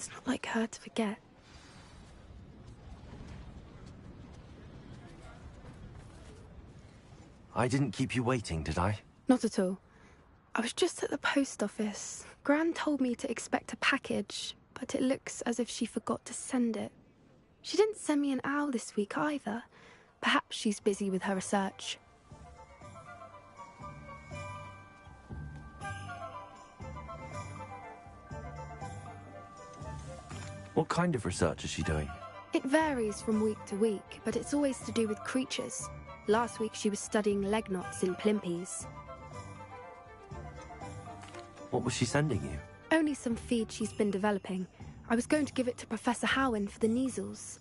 It's not like her to forget. I didn't keep you waiting, did I? Not at all. I was just at the post office. Gran told me to expect a package, but it looks as if she forgot to send it. She didn't send me an owl this week either. Perhaps she's busy with her research. What kind of research is she doing? It varies from week to week, but it's always to do with creatures. Last week she was studying leg knots in plimpies. What was she sending you? Only some feed she's been developing. I was going to give it to Professor Howen for the measles.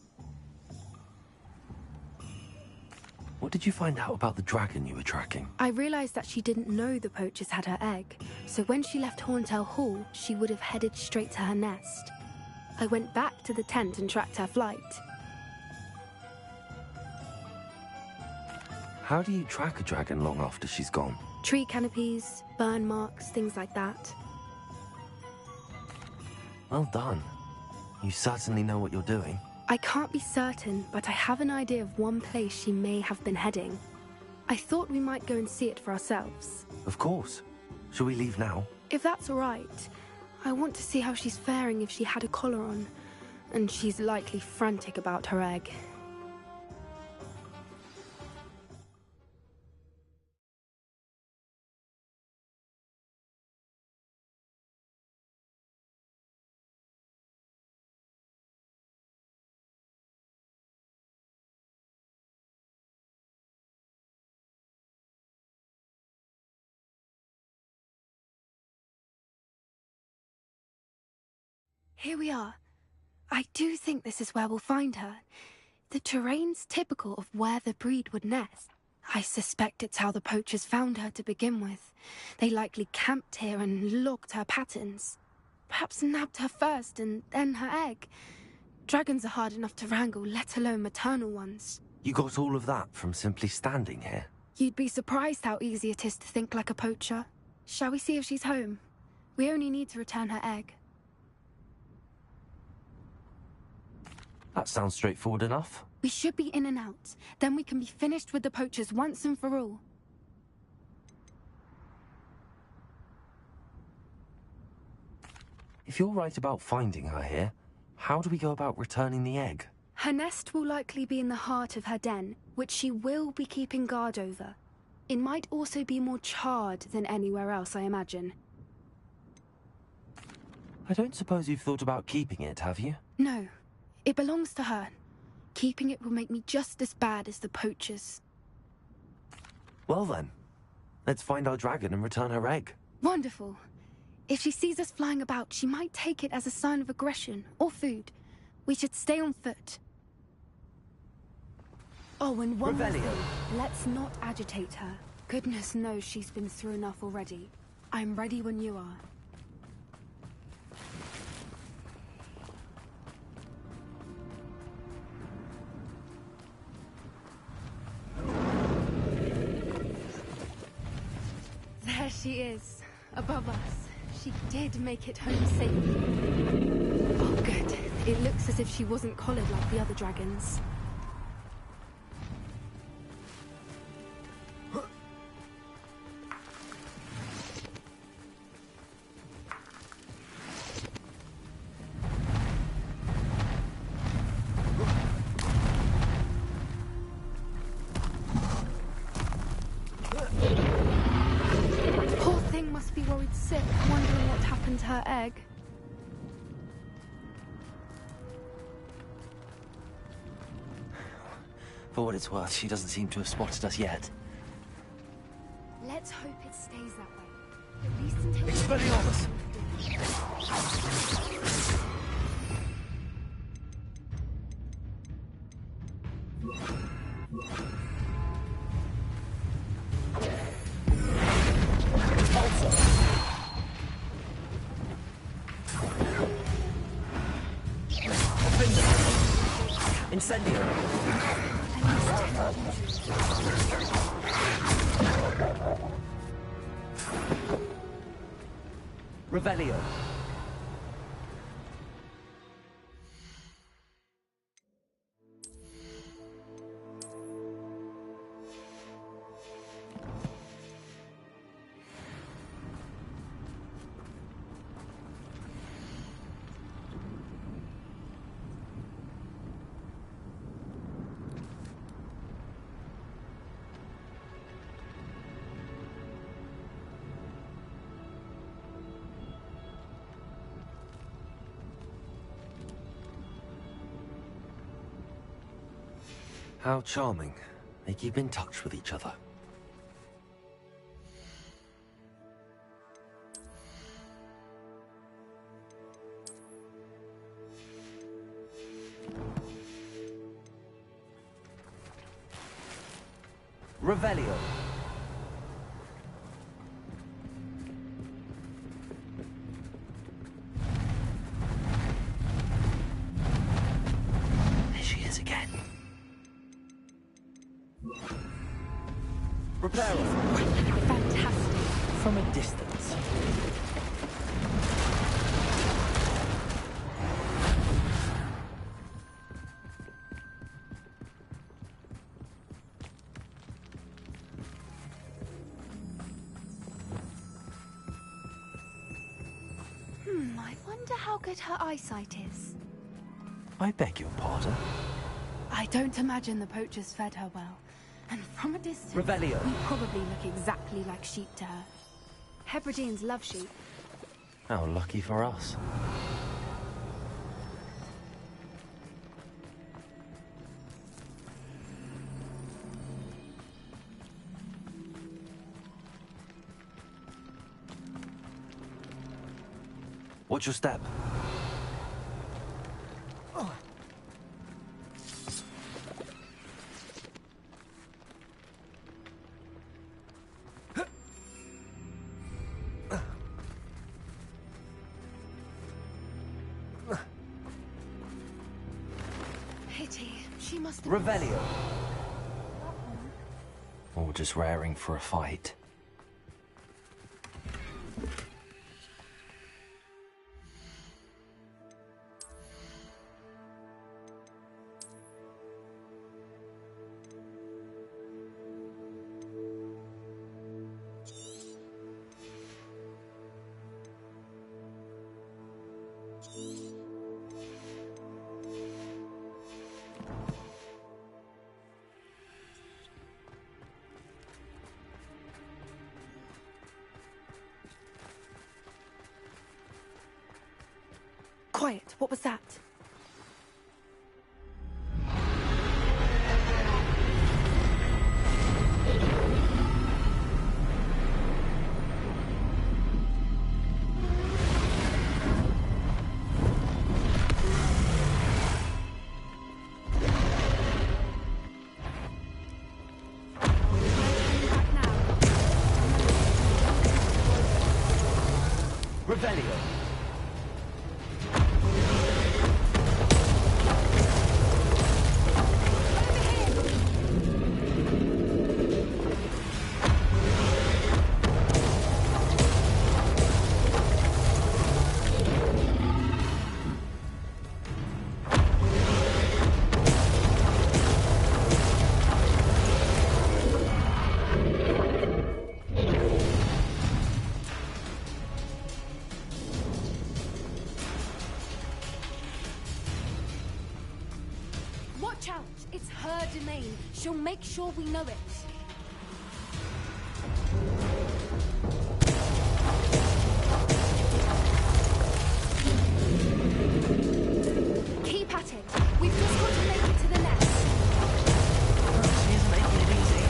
What did you find out about the dragon you were tracking? I realised that she didn't know the poachers had her egg, so when she left Horntail Hall, she would have headed straight to her nest. I went back to the tent and tracked her flight. How do you track a dragon long after she's gone? Tree canopies, burn marks, things like that. Well done. You certainly know what you're doing. I can't be certain, but I have an idea of one place she may have been heading. I thought we might go and see it for ourselves. Of course. Shall we leave now? If that's all right. I want to see how she's faring if she had a collar on. And she's likely frantic about her egg. Here we are. I do think this is where we'll find her. The terrain's typical of where the breed would nest. I suspect it's how the poachers found her to begin with. They likely camped here and logged her patterns. Perhaps nabbed her first and then her egg. Dragons are hard enough to wrangle, let alone maternal ones. You got all of that from simply standing here? You'd be surprised how easy it is to think like a poacher. Shall we see if she's home? We only need to return her egg. That sounds straightforward enough. We should be in and out. Then we can be finished with the poachers once and for all. If you're right about finding her here, how do we go about returning the egg? Her nest will likely be in the heart of her den, which she will be keeping guard over. It might also be more charred than anywhere else, I imagine. I don't suppose you've thought about keeping it, have you? No. It belongs to her. Keeping it will make me just as bad as the poachers. Well then, let's find our dragon and return her egg. Wonderful. If she sees us flying about, she might take it as a sign of aggression or food. We should stay on foot. Oh, and one more Revelio. thing. Let's not agitate her. Goodness knows she's been through enough already. I'm ready when you are. There she is, above us. She did make it home safely. Oh, good. It looks as if she wasn't collared like the other dragons. Sick, wondering what happened to her egg. For what it's worth, she doesn't seem to have spotted us yet. Let's hope it stays that way. At least until... Expelliarmus! Incendio! Revelio! How charming. They keep in touch with each other. Revelio. There she is again. Repair She's her. fantastic. From a distance. I wonder how good her eyesight is. I beg your pardon. I don't imagine the poachers fed her well. And from a distance, Revelio. we probably look exactly like sheep to her. Hebrideans love sheep. How lucky for us. Watch your step. Pity. She must have... Revelio. Or just raring for a fight. Quiet. What was that? Revelio. Watch out! It's her domain. She'll make sure we know it. Keep at it. We've just got to make it to the nest. She is making it easy.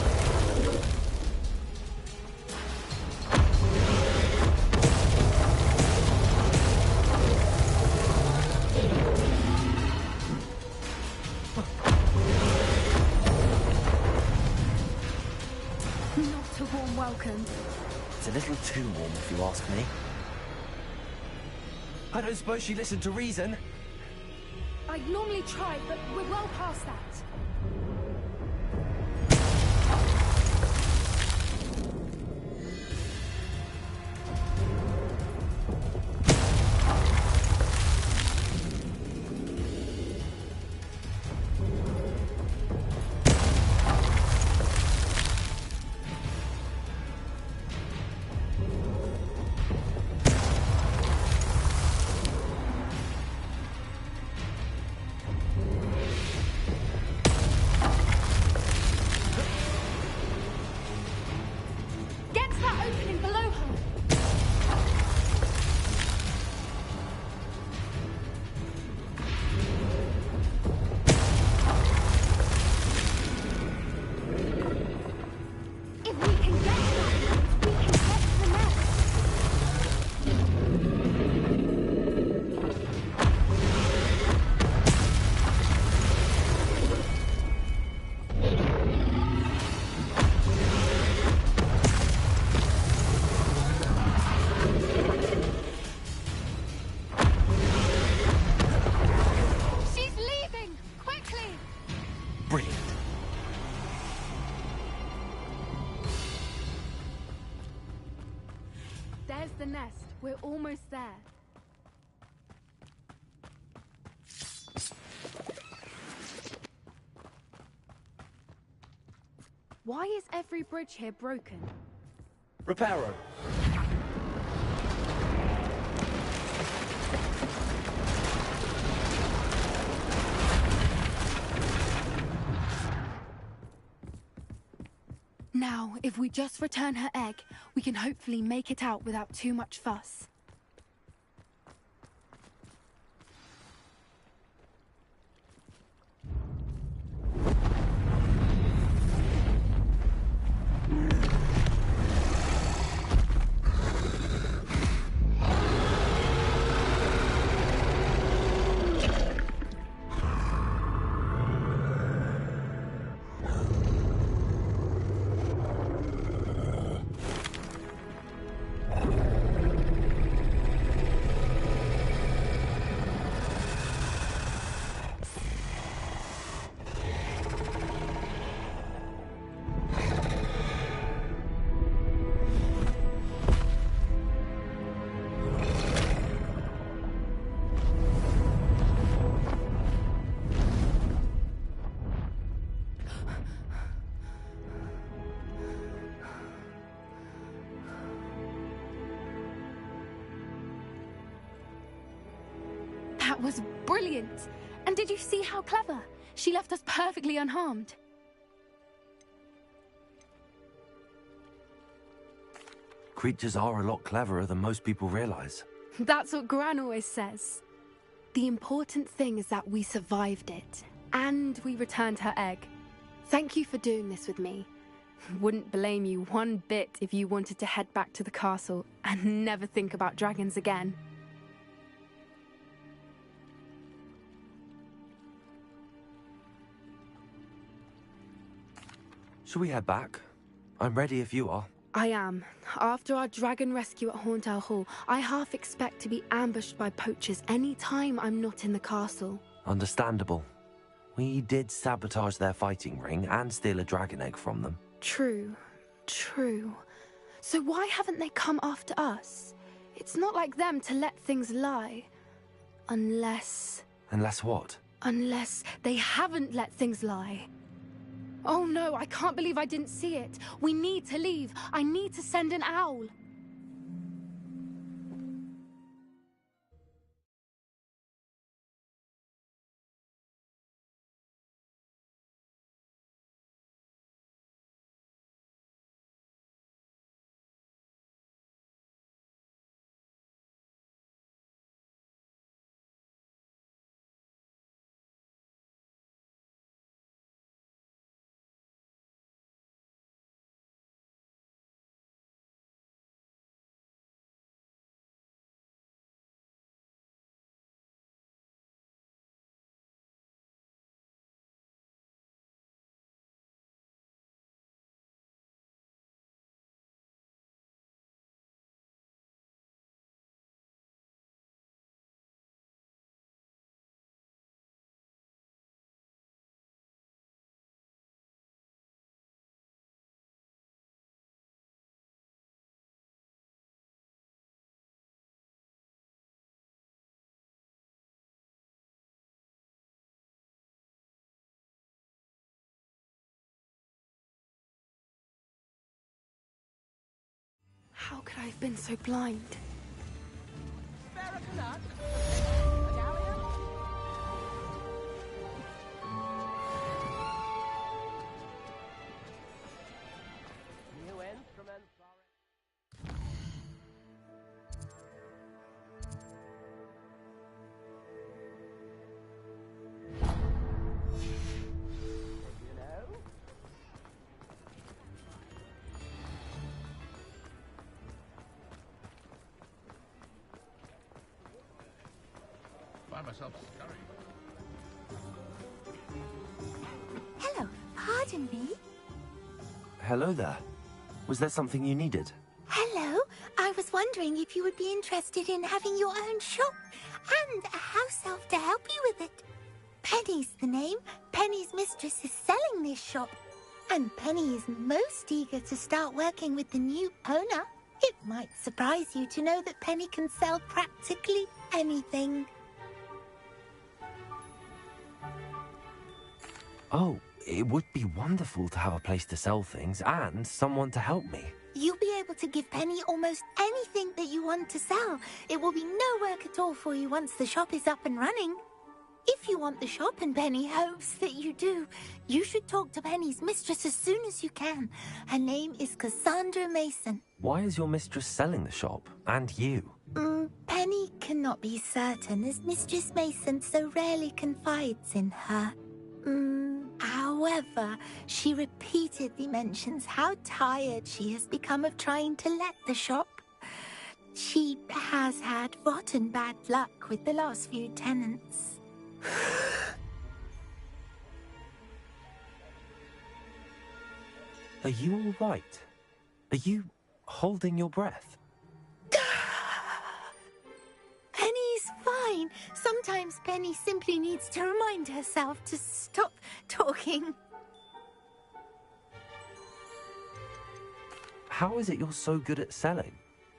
Not a warm welcome. It's a little too warm, if you ask me. I don't suppose she listened to reason. I'd normally try, but we're well past that. the nest. We're almost there. Why is every bridge here broken? Reparo. Now, if we just return her egg, we can hopefully make it out without too much fuss. That was brilliant! And did you see how clever? She left us perfectly unharmed. Creatures are a lot cleverer than most people realize. That's what Gran always says. The important thing is that we survived it, and we returned her egg. Thank you for doing this with me. Wouldn't blame you one bit if you wanted to head back to the castle and never think about dragons again. Shall we head back? I'm ready if you are. I am. After our dragon rescue at Hauntow Hall, I half expect to be ambushed by poachers any time I'm not in the castle. Understandable. We did sabotage their fighting ring and steal a dragon egg from them. True. So why haven't they come after us? It's not like them to let things lie. Unless what? Unless they haven't let things lie. Oh no, I can't believe I didn't see it. We need to leave. I need to send an owl. How could I have been so blind? Myself scurrying. Hello, pardon me. Hello there. Was there something you needed? Hello, I was wondering if you would be interested in having your own shop and a house elf to help you with it. Penny's the name. Penny's mistress is selling this shop. And Penny is most eager to start working with the new owner. It might surprise you to know that Penny can sell practically anything. Oh, it would be wonderful to have a place to sell things and someone to help me. You'll be able to give Penny almost anything that you want to sell. It will be no work at all for you once the shop is up and running. If you want the shop, and Penny hopes that you do, you should talk to Penny's mistress as soon as you can. Her name is Cassandra Mason. Why is your mistress selling the shop? And you? Penny cannot be certain, as Mistress Mason so rarely confides in her. However, she repeatedly mentions how tired she has become of trying to let the shop. She has had rotten bad luck with the last few tenants. Are you all right? Are you holding your breath? Penny's fine. Sometimes Penny simply needs to remind herself to stop talking. How is it you're so good at selling?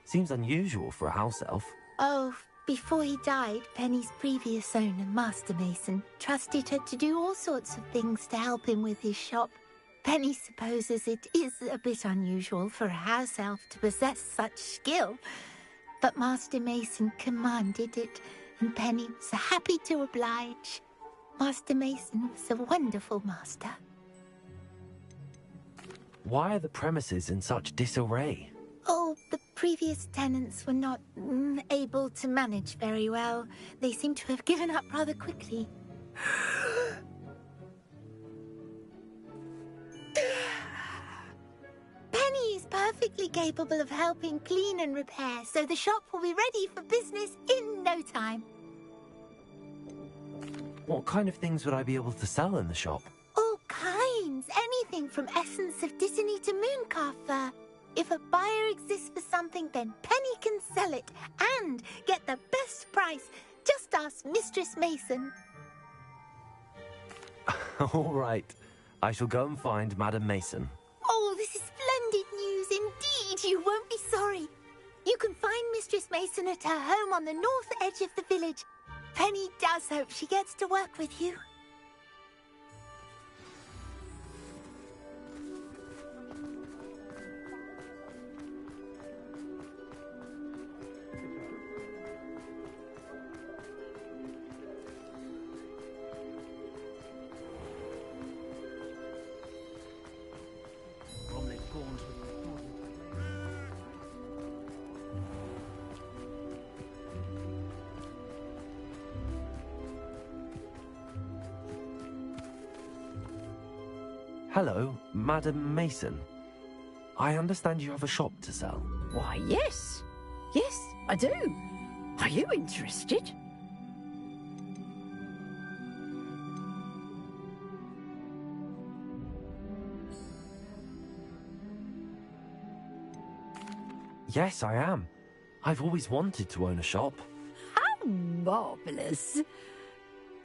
Seems unusual for a house elf. Oh, before he died, Penny's previous owner, Master Mason, trusted her to do all sorts of things to help him with his shop. Penny supposes it is a bit unusual for a house elf to possess such skill, but Master Mason commanded it, and Penny was happy to oblige. Master Mason was a wonderful master. Why are the premises in such disarray? Oh, the previous tenants were not able to manage very well. They seem to have given up rather quickly. Penny is perfectly capable of helping clean and repair, so the shop will be ready for business in no time. What kind of things would I be able to sell in the shop? All kinds. Anything from essence of Disney to mooncalf fur. If a buyer exists for something, then Penny can sell it and get the best price. Just ask Mistress Mason. All right. I shall go and find Madam Mason. Oh, this is splendid news indeed. You won't be sorry. You can find Mistress Mason at her home on the north edge of the village. Penny does hope she gets to work with you. Hello, Madam Mason. I understand you have a shop to sell. Why, yes. Yes, I do. Are you interested? Yes, I am. I've always wanted to own a shop. How marvellous.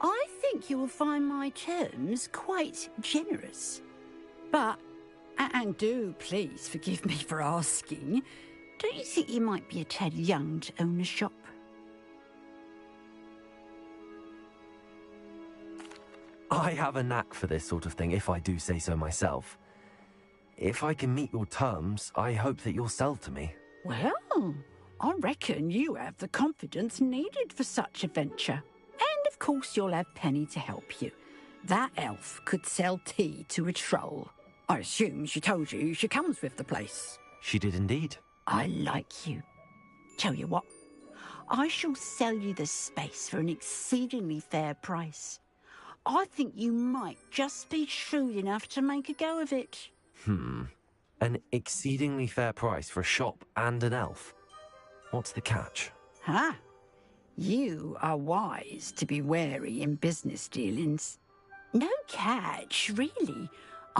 I think you will find my terms quite generous. But, and do please forgive me for asking, don't you think you might be a tad young to own a shop? I have a knack for this sort of thing, if I do say so myself. If I can meet your terms, I hope that you'll sell to me. Well, I reckon you have the confidence needed for such a venture. And of course you'll have Penny to help you. That elf could sell tea to a troll. I assume she told you she comes with the place. She did indeed. I like you. Tell you what, I shall sell you the space for an exceedingly fair price. I think you might just be shrewd enough to make a go of it. An exceedingly fair price for a shop and an elf. What's the catch? Huh? You are wise to be wary in business dealings. No catch, really.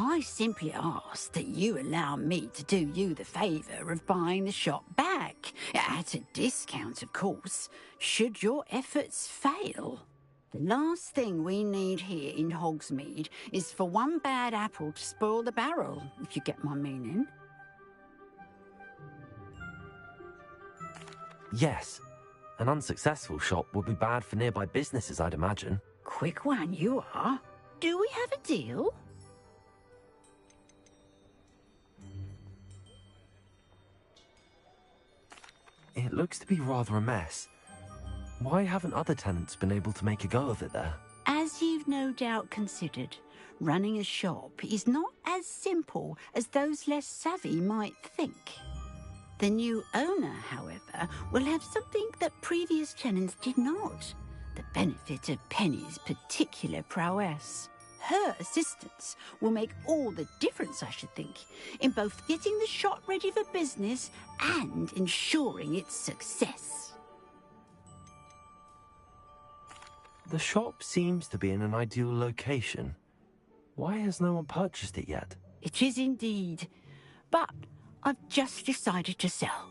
I simply ask that you allow me to do you the favour of buying the shop back, at a discount, of course, should your efforts fail. The last thing we need here in Hogsmeade is for one bad apple to spoil the barrel, if you get my meaning. Yes. An unsuccessful shop would be bad for nearby businesses, I'd imagine. Quick one, you are. Do we have a deal? It looks to be rather a mess. Why haven't other tenants been able to make a go of it there? As you've no doubt considered, running a shop is not as simple as those less savvy might think. The new owner, however, will have something that previous tenants did not. The benefit of Penny's particular prowess. Her assistance will make all the difference, I should think, in both getting the shop ready for business and ensuring its success. The shop seems to be in an ideal location. Why has no one purchased it yet? It is indeed, but I've just decided to sell.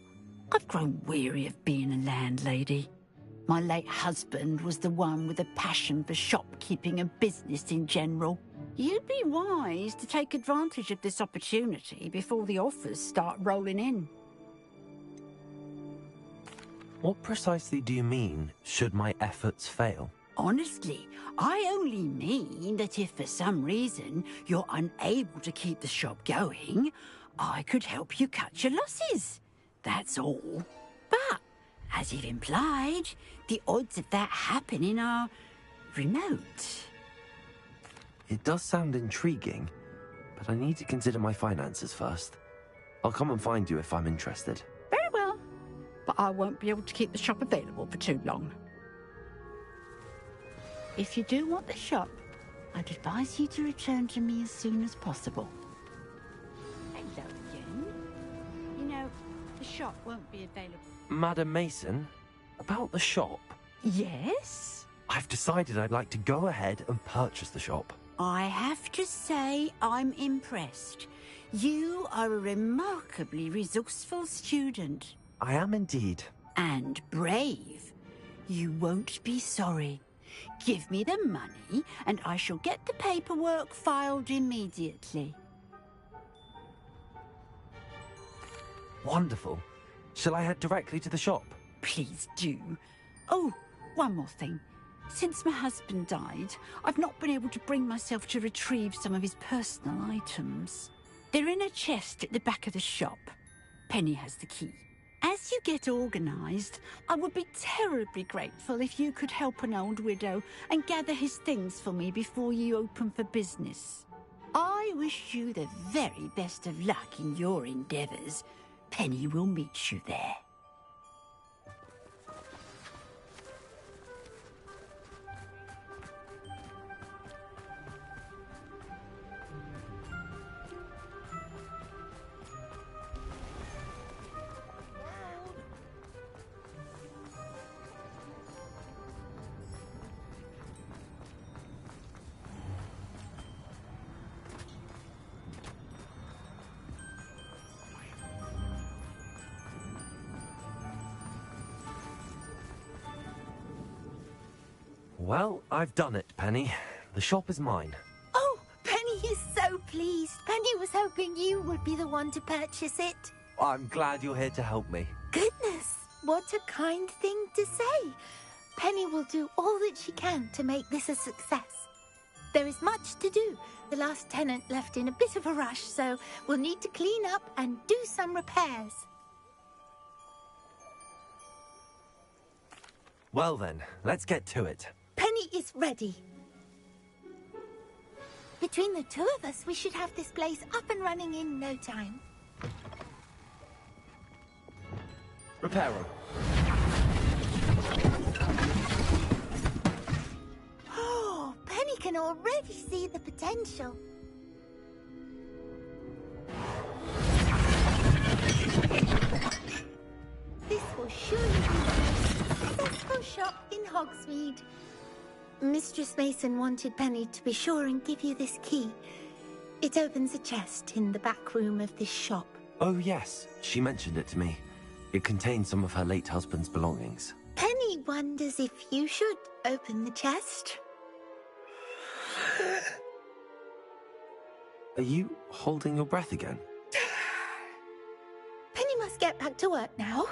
I've grown weary of being a landlady. My late husband was the one with a passion for shopkeeping and business in general. You'd be wise to take advantage of this opportunity before the offers start rolling in. What precisely do you mean, should my efforts fail? Honestly, I only mean that if for some reason you're unable to keep the shop going, I could help you cut your losses. That's all. But, as you've implied, the odds of that happening are remote. It does sound intriguing, but I need to consider my finances first. I'll come and find you if I'm interested. Very well, but I won't be able to keep the shop available for too long. If you do want the shop, I'd advise you to return to me as soon as possible. Hello again. You know, the shop won't be available. Madam Mason, about the shop? Yes? I've decided I'd like to go ahead and purchase the shop. I have to say I'm impressed. You are a remarkably resourceful student. I am indeed. And brave. You won't be sorry. Give me the money, and I shall get the paperwork filed immediately. Wonderful. Shall I head directly to the shop? Please do. Oh, one more thing. Since my husband died, I've not been able to bring myself to retrieve some of his personal items. They're in a chest at the back of the shop. Penny has the key. As you get organised, I would be terribly grateful if you could help an old widow and gather his things for me before you open for business. I wish you the very best of luck in your endeavours. Penny will meet you there. Well, I've done it, Penny. The shop is mine. Oh, Penny is so pleased. Penny was hoping you would be the one to purchase it. I'm glad you're here to help me. Goodness, what a kind thing to say. Penny will do all that she can to make this a success. There is much to do. The last tenant left in a bit of a rush, so we'll need to clean up and do some repairs. Well then, let's get to it. Penny is ready. Between the two of us, we should have this place up and running in no time. Repair room. Oh, Penny can already see the potential. This will surely be the most successful shop in Hogsmeade. Mistress Mason wanted Penny to be sure and give you this key. It opens a chest in the back room of this shop. Oh yes, she mentioned it to me. It contains some of her late husband's belongings. Penny wonders if you should open the chest. Are you holding your breath again? Penny must get back to work now.